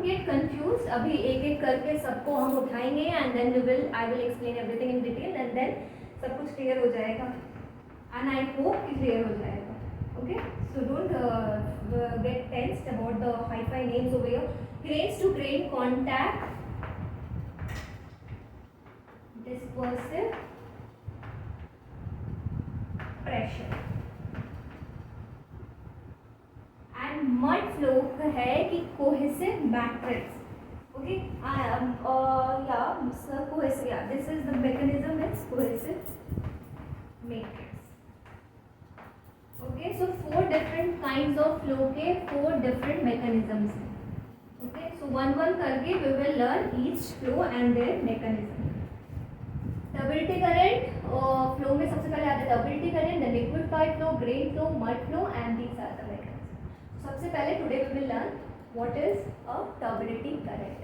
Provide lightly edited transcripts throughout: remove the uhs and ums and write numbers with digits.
Don't get confuse, अभी एक एक करके सबको हम उठाएंगे and then I will explain everything in detail and then सब कुछ क्लियर हो जाएगा एंड आई होप कि क्लियर हो जाएगा. Okay, so don't get tensed about the hi-fi names over here. Grains to grain contact, dispersive pressure. And mud flow है कि cohesive matrix. Okay, cohesive. Yeah, this is the mechanism. It's cohesive matrix. Okay, so 4 different kinds of flow के 4 different mechanisms हैं. Okay, so one करके we will learn each flow and their mechanism. Turbidity current flow में सबसे पहले आता है turbidity current, the liquefied flow, grain flow, mud flow, and these are the mechanisms. सबसे पहले today we will learn what is a turbidity current.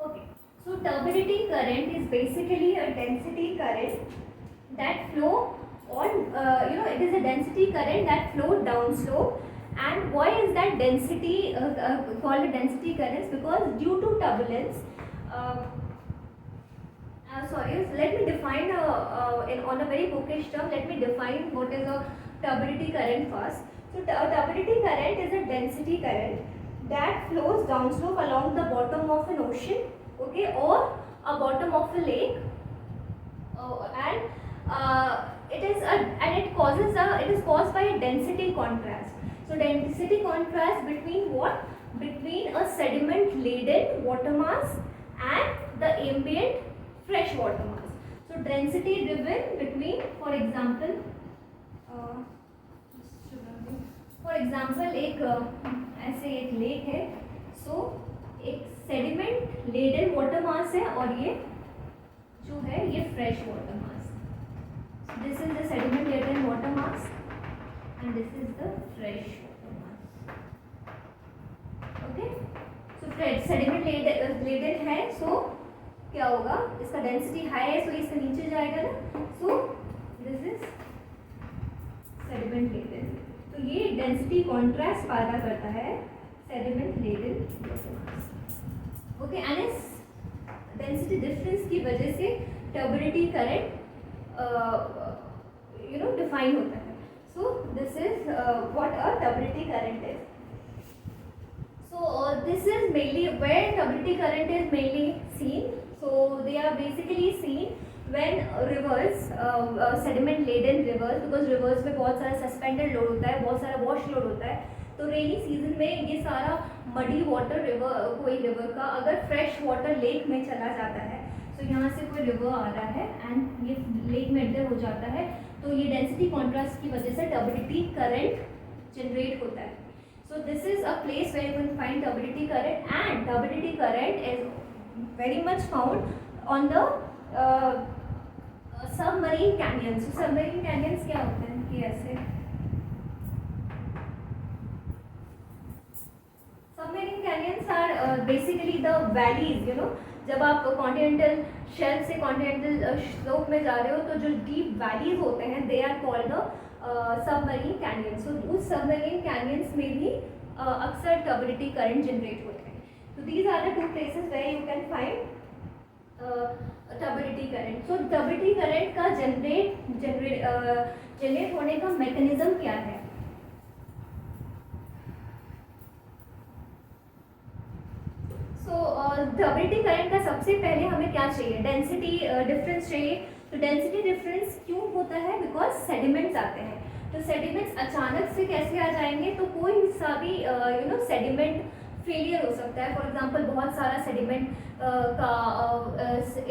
Okay, so turbidity current is basically a density current that flow on it is a density current that flow downslope. And why is that density called a density current? Because due to turbulence, let me define on a very bookish term, let me define what is a turbidity current first. So turbidity current is a density current that flows downslope along the bottom of an ocean, okay, or a bottom of a lake, it is caused by a density contrast. So density contrast between what? Between a sediment laden water mass and the ambient fresh water mass. So density driven between, for example एक ऐसे एक lake है, सो एक sediment laden water मास है और ये जो है ये fresh water mass. This is the sediment laden water mass and this is the fresh water mass. Okay, so sediment laden है, सो क्या होगा, इसका डेंसिटी हाई है, सो इसके नीचे जाएगा ना, so this is sediment laden. तो ये डेंसिटी कॉन्ट्रास्ट पैदा करता है sediment laden water mass. Okay, and इस डेंसिटी डिफरेंस की वजह से टर्बिडिटी करंट डिफाइन होता है. So this is what a turbidity current is. So this is mainly where turbidity current is mainly seen. So they are basically seen when rivers, sediment laden rivers, because rivers में बहुत सारा suspended load होता है, बहुत सारा wash load होता है. तो रेनी सीजन में ये सारा मडी वाटर रिवर, कोई रिवर का अगर फ्रेश वाटर लेक में चला जाता है, तो यहाँ से कोई रिवर आ रहा है एंड ये लेक में एंटर हो जाता है, तो ये डेंसिटी कॉन्ट्रास्ट की वजह से टर्बिडिटी करंट जनरेट होता है. So this is a place where you can find turbidity current, and turbidity current is very much found on the submarine canyons. So submarine canyons क्या होते हैं कि ऐसे submarine canyons are basically the valleys, जब आप continental shelf से continental slope में जा रहे हो, तो जो डीप वैलीज होते हैं they are called the submarine canyons. तो उस सबमरीन कैनियंस में भी अक्सर टर्बिडिटी करंट जनरेट होते हैं. तो these are the 2 places where you can find turbidity current. So turbidity current का जनरेट होने का मैकेनिज्म क्या है? टर्बिडिटी करंट का सबसे पहले हमें क्या चाहिए? डेंसिटी डिफरेंस चाहिए. तो डेंसिटी डिफरेंस क्यों होता है? बिकॉज सेडिमेंट्स आते हैं. तो सेडिमेंट्स अचानक से कैसे आ जाएंगे? तो कोई सा भी सेडिमेंट फेलियर हो सकता है. फॉर एग्जांपल बहुत सारा सेडिमेंट का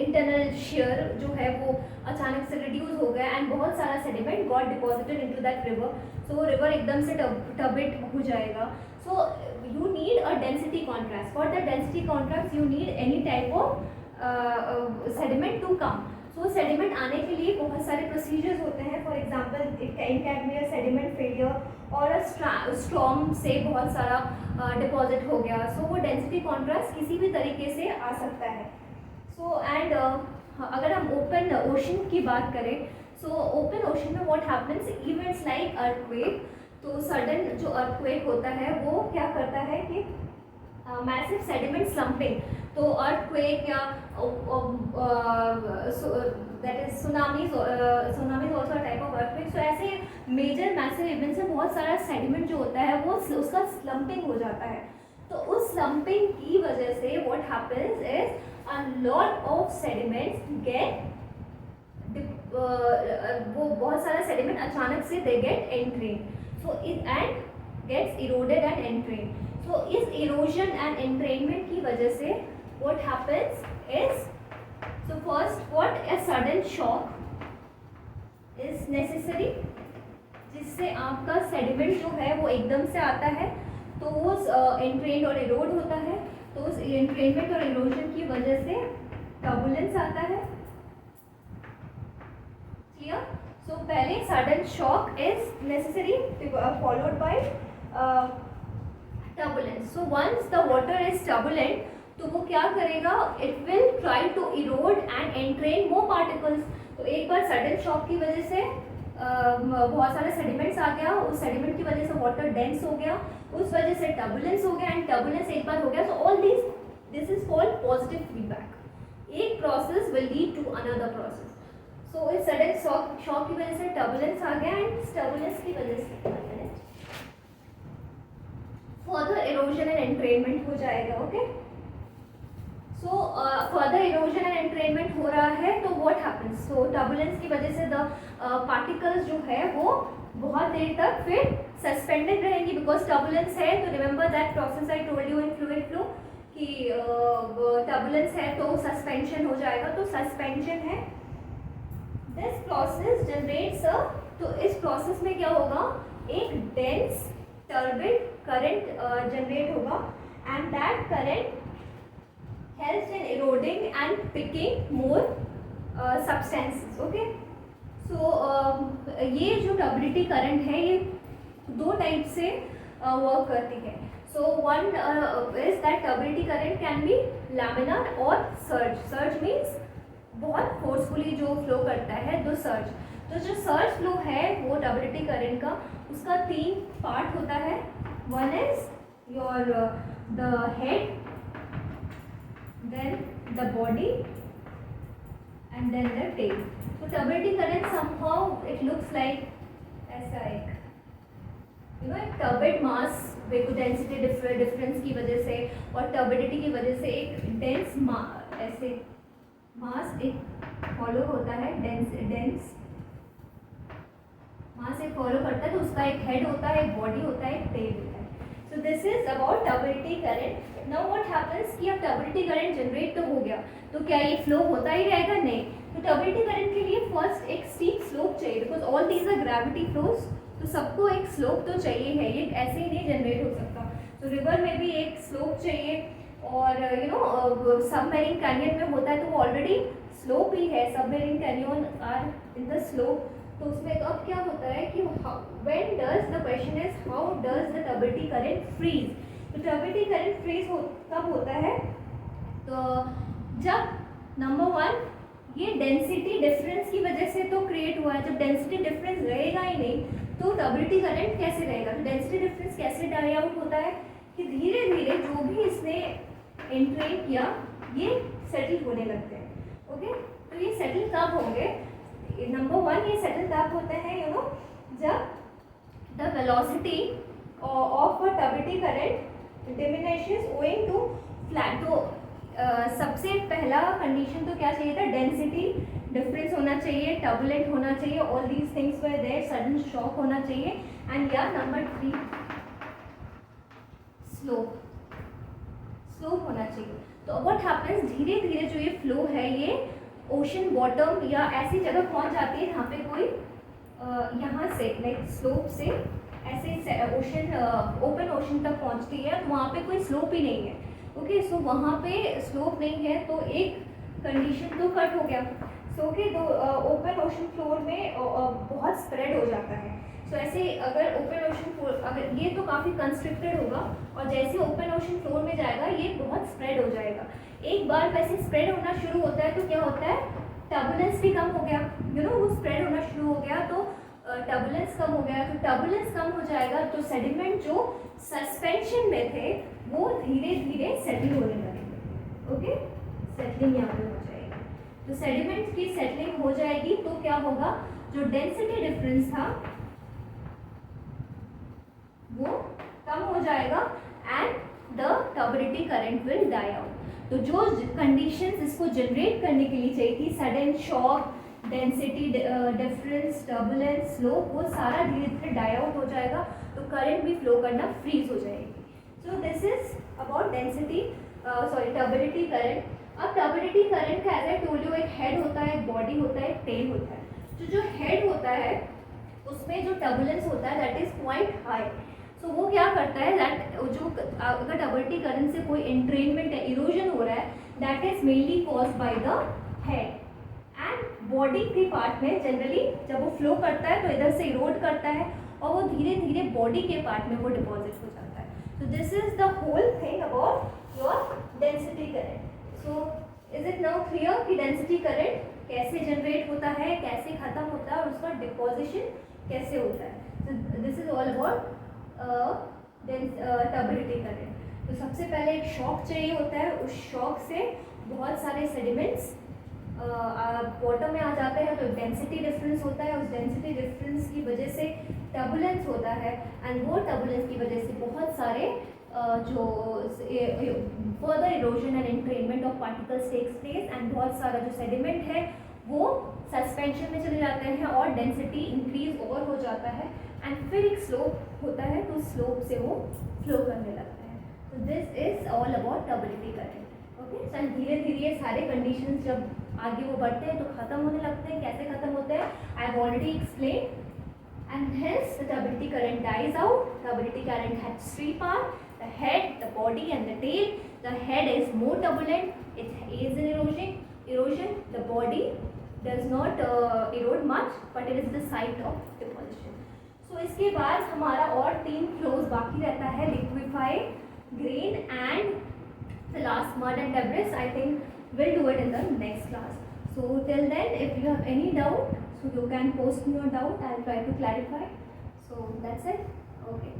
इंटरनल शेयर जो है वो अचानक से रिड्यूस हो गया एंड बहुत सारा sediment got deposited into that river. So वो रिवर एकदम से टर्बिड हो जाएगा. सो you need a density contrast. For the density contrast you need any type of sediment to come. So sediment आने के लिए बहुत सारे procedures होते हैं. For example, it can be a sediment failure और a storm से बहुत सारा deposit हो गया. So वो density contrast किसी भी तरीके से आ सकता है. सो एंड अगर हम ओपन ओशन की बात करें, सो ओपन ओशन में what happens, events like earthquake, तो सडन जो अर्थक्वेक होता है वो क्या करता है कि मैसिव सेडिमेंट स्लम्पिंग, तो अर्थक्वेक या that is tsunamis also type of earthquake. So ऐसे मेजर मैसिव इवेंट्स में बहुत सारा सेडिमेंट जो होता है वो उसका स्लम्पिंग हो जाता है। तो उस स्लम्पिंग की वजह से what happens is a lot of sediments get वो बहुत सारा सेडिमेंट अचानक से they get entrained, so it and gets eroded and entrained। so इस erosion and entrainment की वजह से what happens is, so first what a sudden shock is necessary, जिससे आपका सेडिमेंट जो है वो एकदम से आता है, तो वो एंट्रेन्ड और इरोड होता है। तो उस एंट्रेनमेंट और इरोजन की वजह से टर्बुलेंस आता है। क्लियर? सो पहले sudden shock is necessary followed by turbulence. So once the water is turbulent, तो वो क्या करेगा, it will try to erode and entrain more particles. तो एक बार सडन शॉक की वजह से बहुत सारे सेडिमेंट्स आ गया, उस सेडिमेंट की वजह से वाटर डेंस हो गया, उस वजह से टर्बुलेंस हो गया, एंड टर्बुलेंस एक बार हो गया, so all this is called positive feedback. एक process will lead to another process. So इस सडन शॉक की वजह से टर्बुलेंस आ गया, एंड टर्बुलेंस की वजह से फर्दर इरोजन एंड एंट्रेनमेंट हो जाएगा। Okay, so further erosion and entrainment हो रहा है, तो व्हाट हैपेंस, सो टर्बुलेंस की वजह से द पार्टिकल्स जो है वो बहुत देर तक फिर सस्पेंडेड रहेंगी, बिकॉज टर्बुलेंस है। तो remember that process I told you in fluid flow कि टर्बुलेंस है तो सस्पेंशन हो जाएगा, तो सस्पेंशन है। दिस प्रोसेस जनरेट्स तो इस प्रोसेस में क्या होगा, एक डेंस टर्बिड करंट जनरेट होगा, and that current helps in eroding and picking more substances। okay, so ये जो टर्बिडिटी करंट है ये दो टाइप से वर्क करती है। So one is that turbidity current can be laminar और सर्ज। सर्ज मीन्स बहुत फोर्सफुली जो फ्लो करता है, तो सर्ज। तो जो सर्ज फ्लो है वो टर्बिडिटी करंट का, उसका तीन पार्ट होता है। One is your the head, then the body, and then the tail। तो turbidity current somehow it looks like ऐसा एक एक turbid mass density difference की वजह से और turbidity की वजह से एक dense ऐसे mass एक follow होता है, dense mass एक follow करता है, तो उसका एक head होता है, एक body होता है, एक tail होता है। So this is about turbidity current। Now what happens कि अब turbidity current जनरेट तो हो गया, तो क्या ये फ्लो होता ही रहेगा? नहीं। तो turbidity current के लिए फर्स्ट एक स्टीप स्लोप चाहिए, because all these are gravity flows, तो सबको एक स्लोप तो चाहिए है, ये ऐसे ही नहीं जनरेट हो सकता। तो रिवर में भी एक स्लोप चाहिए, और सबमरीन कैनियन में होता है तो वो ऑलरेडी स्लोप ही है, submarine canyon are in the slope. तो उसमें तो अब क्या होता है कि when does the question is how does the turbidity current freeze. तो टर्बिडिटी करंट फ्रीज कब होता है, तो जब नंबर वन ये डेंसिटी डिफरेंस की वजह से तो क्रिएट हुआ है। जब डेंसिटी डिफरेंस रहेगा ही नहीं तो टर्बिडिटी करंट कैसे रहेगा। तो डेंसिटी डिफरेंस कैसे डाई आउट होता है कि धीरे धीरे जो भी इसने एंट्रेन किया ये सेटल होने लगते हैं। ओके, तो ये सेटल कब होंगे, नंबर वन ये सेटल तब होते हैं जब the velocity of a turbidity current diminishes owing to flat. तो सबसे पहला कंडीशन तो क्या चाहिए था, डेंसिटी डिफरेंस होना चाहिए, टर्बुलेंट होना चाहिए, all these things were there, sudden shock होना चाहिए, एंड या नंबर थ्री स्लोप होना चाहिए। तो व्हाट हैपेंस, धीरे धीरे जो ये फ्लो है ये ओशन बॉटम या ऐसी जगह पहुंच जाती है जहाँ पे कोई यहाँ से लाइक स्लोप से ऐसे ओशन ओपन ओशन तक पहुंचती है, तो वहाँ पे कोई स्लोप ही नहीं है। ओके, सो वहाँ पे स्लोप नहीं है तो एक कंडीशन तो कट हो गया। सो ओके, तो ओपन ओशन फ्लोर में बहुत स्प्रेड हो जाता है। सो ऐसे अगर ओपन ओशन फ्लोर, अगर ये तो काफ़ी कंस्ट्रिक्टेड होगा और जैसे ओपन ओशन फ्लोर में जाएगा ये बहुत स्प्रेड हो जाएगा। एक बार वैसे स्प्रेड होना शुरू होता है तो क्या होता है, टर्बुलेंस भी कम हो गया, वो स्प्रेड होना शुरू हो गया तो टर्बुलेंस कम हो गया। तो टर्बुलेंस कम हो जाएगा तो सेडिमेंट जो सस्पेंशन में थे वो धीरे धीरे सेटल होने लगेंगे। ओके, सेटलिंग यहाँ पे हो जाएगी। तो सेडिमेंट की सेटलिंग हो जाएगी तो क्या होगा, जो डेंसिटी डिफरेंस था वो कम हो जाएगा and the turbidity current will die out. तो जो कंडीशंस इसको जनरेट करने के लिए चाहिए थी, sudden shock, density difference, turbulence, slow, वो सारा धीरे धीरे डाई आउट हो जाएगा तो करंट भी फ्लो करना फ्रीज हो जाएगी। सो this is about density turbidity current. अब टर्बिडिटी करंट का एज आई टोल्ड यू, एक हेड होता है, एक बॉडी होता है, एक टेल होता है। जो हेड होता है उसमें जो टर्बुलेंस होता है दैट इज क्वाइट हाई। सो वो क्या करता है, दैट जो अगर टर्बिडिटी करंट से कोई एंट्रेनमेंट है, इरोजन हो रहा है, that is mainly caused by the head. And body के पार्ट में जनरली जब वो फ्लो करता है तो इधर से इरोड करता है और वो धीरे धीरे बॉडी के पार्ट में वो डिपॉजिट हो जाता है। So this is the whole thing about your density current. So is it now clear कि density current कैसे जनरेट होता है, कैसे खत्म होता है और उसका डिपोजिशन कैसे होता है। So this is all about turbidity current. तो सबसे पहले एक शॉक चाहिए होता है, उस शॉक से बहुत सारे सेडिमेंट्स वाटर में आ जाते हैं तो डेंसिटी डिफरेंस होता है, उस डेंसिटी डिफरेंस की वजह से टर्बुलेंस होता है एंड वो टर्बुलेंस की वजह से बहुत सारे जो further erosion and entrainment of particles takes place and बहुत सारा जो सेडिमेंट है वो सस्पेंशन में चले जाते हैं और डेंसिटी इंक्रीज ओवर हो जाता है एंड फिर एक स्लोप होता है तो स्लोप से वो फ्लो करने लगता है। तो this is all about turbidity current. Okay, sir धीरे धीरे सारे कंडीशंस जब आगे वो बढ़ते हैं तो खत्म होने लगते हैं। कैसे खत्म होते हैं, I have already explain. And hence the turbidity current dies out. Turbidity current has three parts: the head, the body, and the tail. The head is more turbulent; it aids in erosion. The body does not erode much, but it is the site of deposition. So इसके बाद हमारा और 3 flows बाकी रहता है: liquefy, grain, and the last mud and debris. I think we'll do it in the next class. So till then, if you have any doubt, so you can post me your doubt. I'll try to clarify. So that's it. Okay.